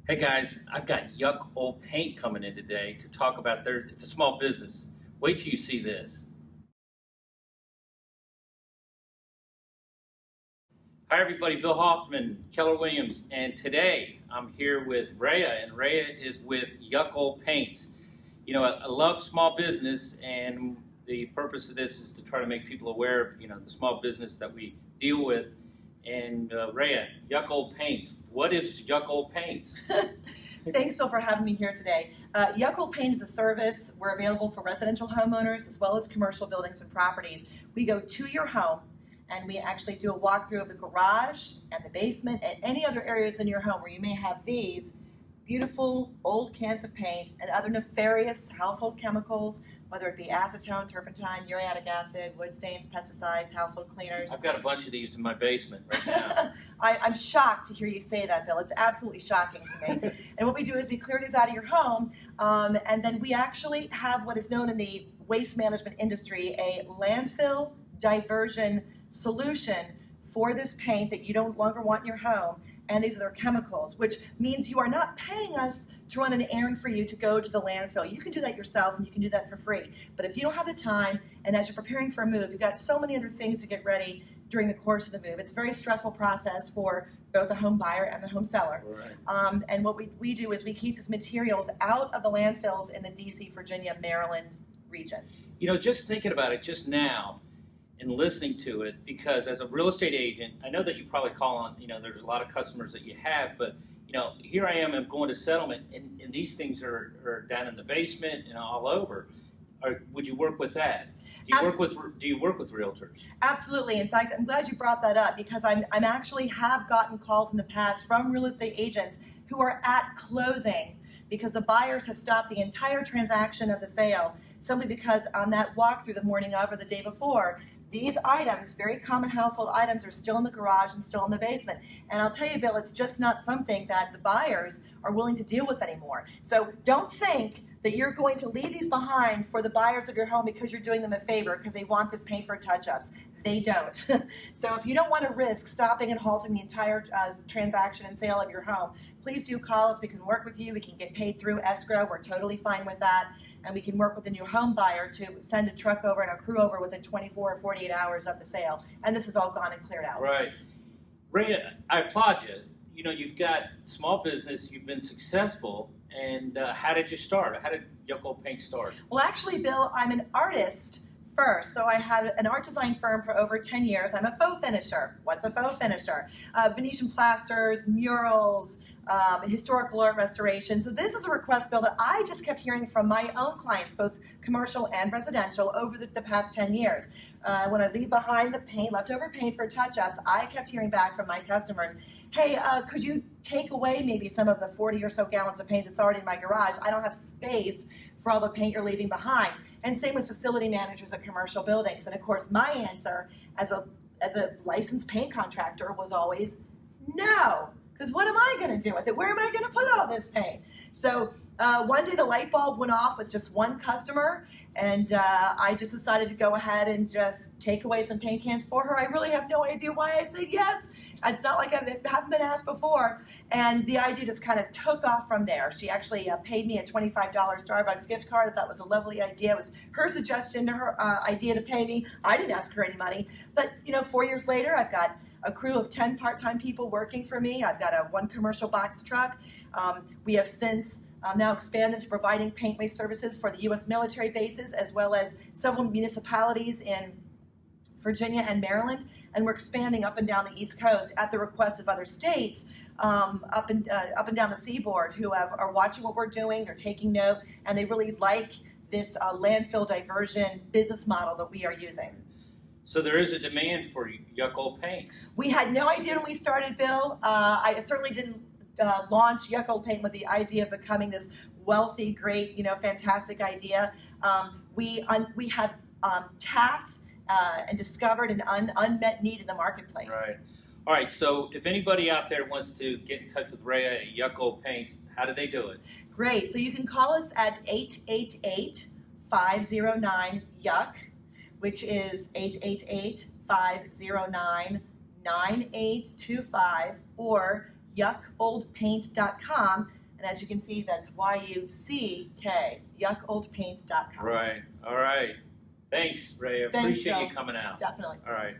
Hey guys, I've got Yuck Old Paint coming in today to talk about it's a small business. Wait till you see this. Hi everybody, Bill Hoffman, Keller Williams, and today I'm here with Raea, and Raea is with Yuck Old Paint. You know, I love small business, and the purpose of this is to try to make people aware of, the small business that we deal with. And Raea, Yuck Old Paint. What is Yuck Old Paint? Thanks, Bill, for having me here today. Yuck Old Paint is a service. We're available for residential homeowners as well as commercial buildings and properties. We go to your home and we actually do a walkthrough of the garage and the basement and any other areas in your home where you may have these beautiful old cans of paint and other nefarious household chemicals, whether it be acetone, turpentine, uriatic acid, wood stains, pesticides, household cleaners. I've got a bunch of these in my basement right now. I'm shocked to hear you say that, Bill. It's absolutely shocking to me. And what we do is we clear these out of your home, and then we actually have what is known in the waste management industry a landfill diversion solution for this paint that you no longer want in your home. And these are their chemicals, which means you are not paying us to run an errand for you to go to the landfill. You can do that yourself, and you can do that for free. But if you don't have the time, and as you're preparing for a move, you've got so many other things to get ready during the course of the move. It's a very stressful process for both the home buyer and the home seller. Right. And what we do is we keep these materials out of the landfills in the DC, Virginia, Maryland region. You know, just thinking about it just now and listening to it, because as a real estate agent, I know that you probably call on, there's a lot of customers that you have, but, here I am, I'm going to settlement, and these things are down in the basement and all over. Would you work with that? Do you work with realtors? Absolutely. In fact, I'm glad you brought that up because I'm actually have gotten calls in the past from real estate agents who are at closing because the buyers have stopped the entire transaction of the sale simply because on that walkthrough the morning of or the day before, these items, very common household items, are still in the garage and still in the basement. And I'll tell you, Bill, it's just not something that the buyers are willing to deal with anymore. So don't think that you're going to leave these behind for the buyers of your home because you're doing them a favor because they want this paint for touch-ups. They don't. So if you don't want to risk stopping and halting the entire transaction and sale of your home, please do call us. We can work with you. We can get paid through escrow. We're totally fine with that. And we can work with the new home buyer to send a truck over and a crew over within 24 or 48 hours of the sale. And this is all gone and cleared out. Right. Raea, I applaud you. You know, you've got small business, you've been successful, and how did you start? How did Yuck Old Paint start? Well, actually, Bill, I'm an artist first. So I had an art design firm for over 10 years. I'm a faux finisher. What's a faux finisher? Venetian plasters, murals, historical art restoration. So this is a request, Bill, that I just kept hearing from my own clients, both commercial and residential, over the past 10 years. When I leave behind the paint, leftover paint for touch-ups, I kept hearing back from my customers, hey, could you take away maybe some of the 40 or so gallons of paint that's already in my garage? I don't have space for all the paint you're leaving behind. And same with facility managers at commercial buildings. And of course, my answer as a licensed paint contractor was always no. Because what am I going to do with it? Where am I going to put all this paint? So one day the light bulb went off with just one customer, and I just decided to go ahead and just take away some paint cans for her. I really have no idea why I said yes. It's not like I haven't been asked before. And the idea just kind of took off from there. She actually paid me a $25 Starbucks gift card. I thought it was a lovely idea. It was her suggestion to her idea to pay me. I didn't ask her any money. But 4 years later, I've got a crew of 10 part-time people working for me. I've got one commercial box truck. We have since now expanded to providing paint waste services for the U.S. military bases as well as several municipalities in Virginia and Maryland, and we're expanding up and down the East Coast at the request of other states up and down the seaboard who are watching what we're doing. They're taking note, and they really like this landfill diversion business model that we are using. So there is a demand for Yuck Old Paint. We had no idea when we started, Bill. I certainly didn't launch Yuck Old Paint with the idea of becoming this wealthy, great, fantastic idea. We have tapped and discovered an unmet need in the marketplace. Right. All right, so if anybody out there wants to get in touch with Raea at Yuck Old Paint, how do they do it? Great. So you can call us at 888-509-YUCK, which is 888-509-9825, or YuckOldPaint.com. And as you can see, that's YUCK, YuckOldPaint.com. Right. All right. Thanks, Raea. Thanks, Appreciate Bill. you coming out. Definitely. All right.